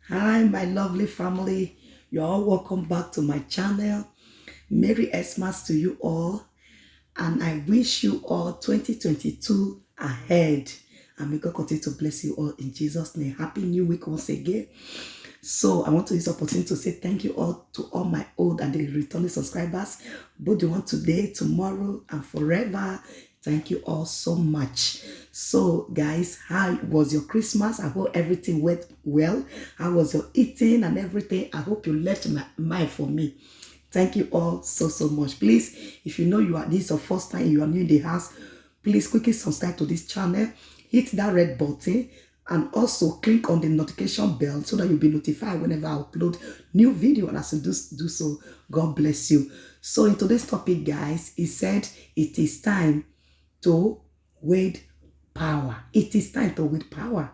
Hi, my lovely family. You're all welcome back to my channel. Merry Xmas to you all, and I wish you all 2022 ahead. And may God continue to bless you all in Jesus' name. Happy New Week once again. So I want to use the opportunity to say thank you all to all my old and the returning subscribers, both the one today, tomorrow, and forever. Thank you all so much. So, guys, how was your Christmas? I hope everything went well. How was your eating and everything? I hope you left my mind for me. Thank you all so much. Please, if you know this is your first time, you are new in the house, please quickly subscribe to this channel. Hit that red button and also click on the notification bell so that you'll be notified whenever I upload new video. And as you do so, God bless you. So in today's topic, guys, he said it is time to wield power. It is time to wield power.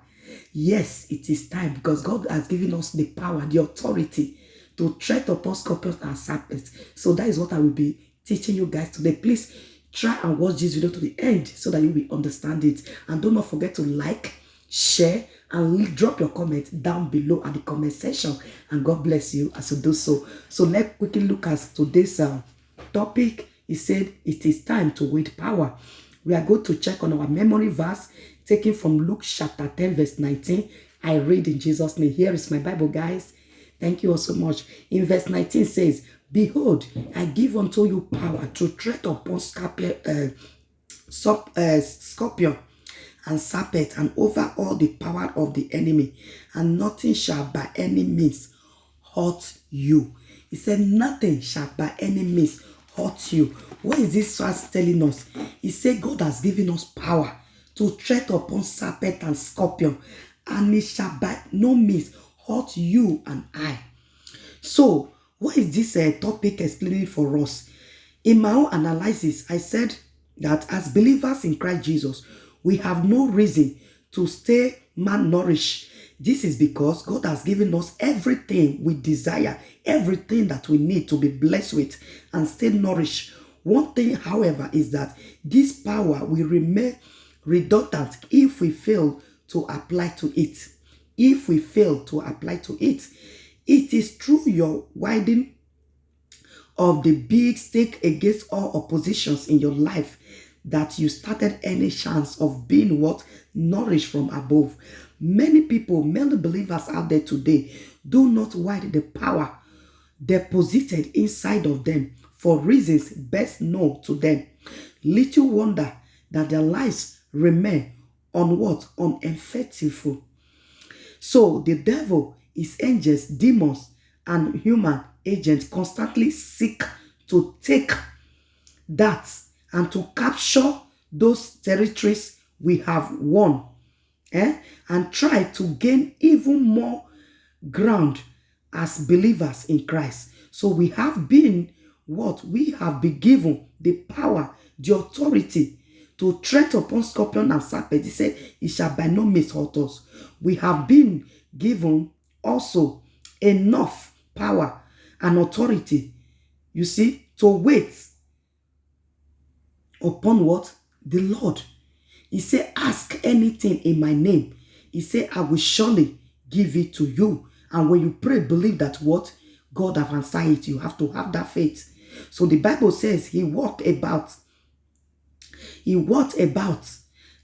Yes, it is time because God has given us the power, the authority to tread upon scorpions and serpents. So that is what I will be teaching you guys today. Please try and watch this video to the end so that you will understand it. And do not forget to like, share, and drop your comment down below at the comment section. And God bless you as you do so. So let's quickly look at today's topic. He said it is time to wield power. We are going to check on our memory verse taken from Luke chapter 10 verse 19. I read in Jesus' name. Here is my Bible, guys. Thank you all so much. In verse 19 says, behold, I give unto you power to tread upon scorpion and serpent and over all the power of the enemy, and nothing shall by any means hurt you. He said, nothing shall by any means hurt you. What is this verse telling us? He said God has given us power to tread upon serpent and scorpion, and it shall by no means hurt you and I. So, what is this topic explaining for us? In my own analysis, I said that as believers in Christ Jesus, we have no reason to stay malnourished. This is because God has given us everything we desire, everything that we need to be blessed with and stay nourished. One thing, however, is that this power will remain redundant if we fail to apply to it. If we fail to apply to it, it is through your widening of the big stake against all oppositions in your life that you started any chance of being what? Nourished from above. Many people, many believers out there today, do not widen the power deposited inside of them for reasons best known to them. Little wonder that their lives remain on what? Uneffective. So the devil, his angels, demons, and human agents constantly seek to take that and to capture those territories we have won, and try to gain even more ground as believers in Christ. So we have been what? We have been given the power, the authority to tread upon scorpion and serpent. He said, it shall by no means hurt us. We have been given also enough power and authority, you see, to wait upon what? The Lord. He said, ask anything in my name. He said, I will surely give it to you. And when you pray, believe that what? God have answered it. You have to have that faith. So the Bible says he walked about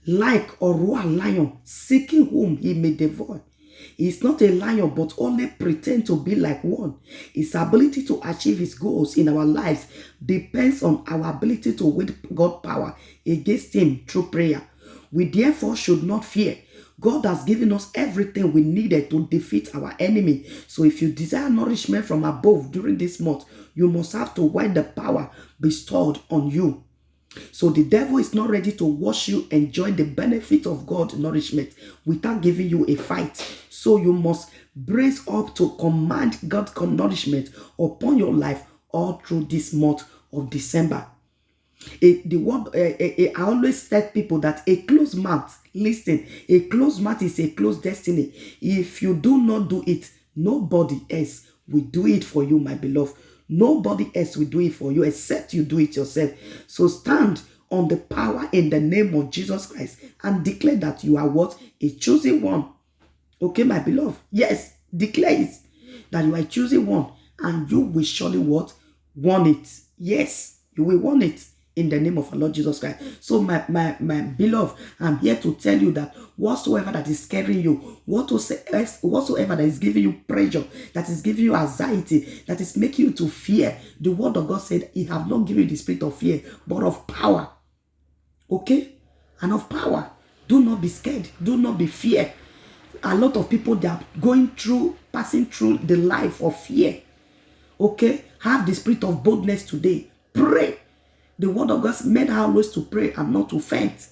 like a roaring lion, seeking whom he may devour. He is not a lion, but only pretend to be like one. His ability to achieve his goals in our lives depends on our ability to wield God's power against him through prayer. We therefore should not fear. God has given us everything we needed to defeat our enemy. So if you desire nourishment from above during this month, you must have to wield the power bestowed on you. So the devil is not ready to watch you enjoy the benefit of God's nourishment without giving you a fight. So you must brace up to command God's nourishment upon your life all through this month of December. I always tell people that a closed mouth, listen, a closed mouth is a closed destiny. If you do not do it, nobody else will do it for you, my beloved. Nobody else will do it for you except you do it yourself. So stand on the power in the name of Jesus Christ and declare that you are what? A chosen one. Okay, my beloved. Yes. Declare it that you are choosing one, and you will surely what? Want it. Yes, you will want it in the name of our Lord Jesus Christ. So my beloved, I'm here to tell you that whatsoever that is scaring you, whatsoever that is giving you pressure, that is giving you anxiety, that is making you to fear, the word of God said he have not given you the spirit of fear, but of power. Okay? And of power. Do not be scared. Do not be fear. A lot of people, they are passing through the life of fear. Okay? Have the spirit of boldness today. Pray. The word of God made our always to pray and not to faint.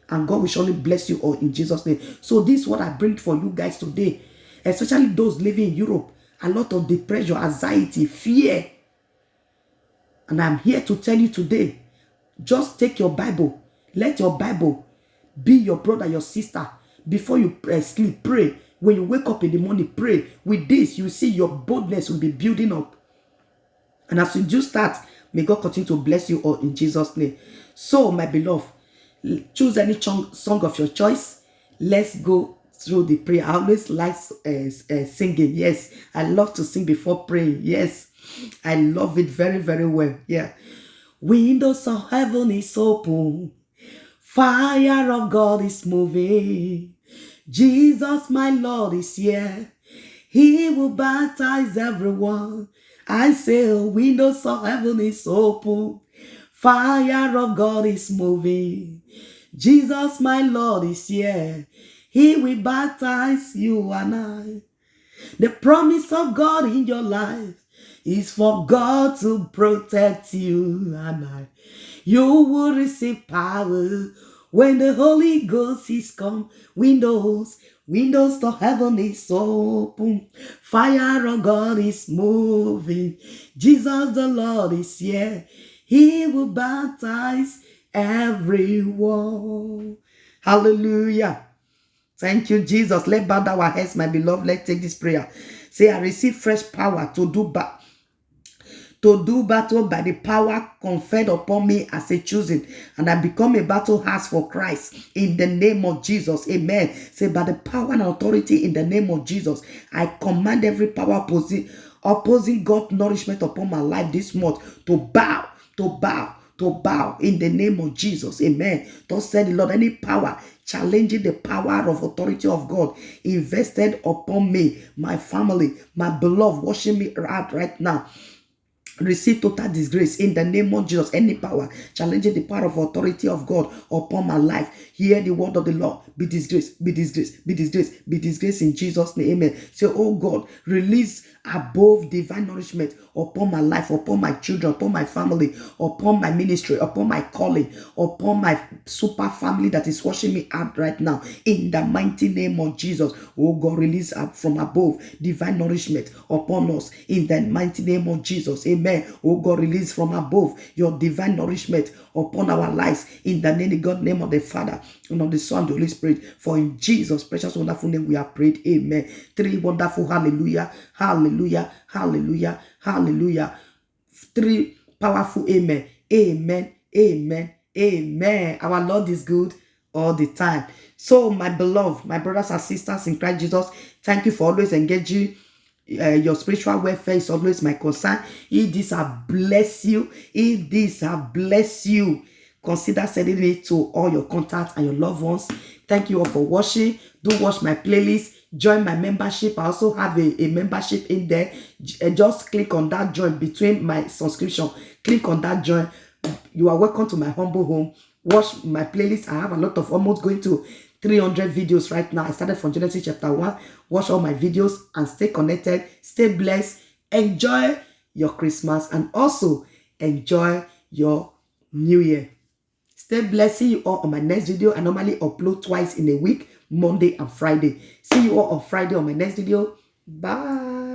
And God will surely bless you all in Jesus' name. So this is what I bring for you guys today. Especially those living in Europe. A lot of depression, anxiety, fear. And I'm here to tell you today, just take your Bible. Let your Bible be your brother, your sister. Before you sleep, pray. When you wake up in the morning, pray. With this, you see your boldness will be building up. And as you do start, may God continue to bless you all in Jesus' name. So, my beloved, choose any song of your choice. Let's go through the prayer. I always like singing. Yes, I love to sing before praying. Yes, I love it very, very well. Yeah. Windows of heaven is open. Fire of God is moving. Jesus, my Lord, is here. He will baptize everyone. I say, windows of heaven is open. Fire of God is moving. Jesus, my Lord, is here. He will baptize you and I. The promise of God in your life is for God to protect you and I. You will receive power when the Holy Ghost is come. Windows to heaven is open. Fire of God is moving. Jesus the Lord is here. He will baptize everyone. Hallelujah. Thank you, Jesus. Let's bow down our heads, my beloved. Let's take this prayer. Say, I receive fresh power to do battle by the power conferred upon me as a choosing, and I become a battle axe for Christ in the name of Jesus. Amen. Say, by the power and authority in the name of Jesus, I command every power opposing God nourishment upon my life this month to bow in the name of Jesus. Amen. Thus said the Lord, any power challenging the power of authority of God invested upon me, my family, my beloved, watching me right now, receive total disgrace in the name of Jesus. Any power challenging the power of authority of God upon my life, hear the word of the Lord. Be disgraced, be disgraced, be disgraced, be disgraced in Jesus' name. Amen. Say, oh God, release above divine nourishment upon my life, upon my children, upon my family, upon my ministry, upon my calling, upon my super family that is watching me out right now. In the mighty name of Jesus, oh God, release up from above divine nourishment upon us. In the mighty name of Jesus, amen. Oh God, release from above your divine nourishment upon our lives. In the name of the Father, and of the Son, and the Holy Spirit. For in Jesus' precious, wonderful name we have prayed. Amen. Three wonderful hallelujah, hallelujah, hallelujah, hallelujah. Three powerful amen. Amen, amen, amen. Our Lord is good all the time. So, my beloved, my brothers and sisters in Christ Jesus, thank you for always engaging. Your spiritual welfare is always my concern. If this have blessed you, consider sending it to all your contacts and your loved ones. Thank you all for watching. Do watch my playlist. Join my membership. I also have a membership in there. Just click on that join between my subscription. Click on that join. You are welcome to my humble home. Watch my playlist. I have a lot of, almost going to 300 videos right now. I started from Genesis chapter 1. Watch all my videos and stay connected. Stay blessed. Enjoy your Christmas and also enjoy your New Year. Stay blessed. See you all on my next video. I normally upload twice in a week, Monday and Friday. See you all on Friday on my next video. Bye.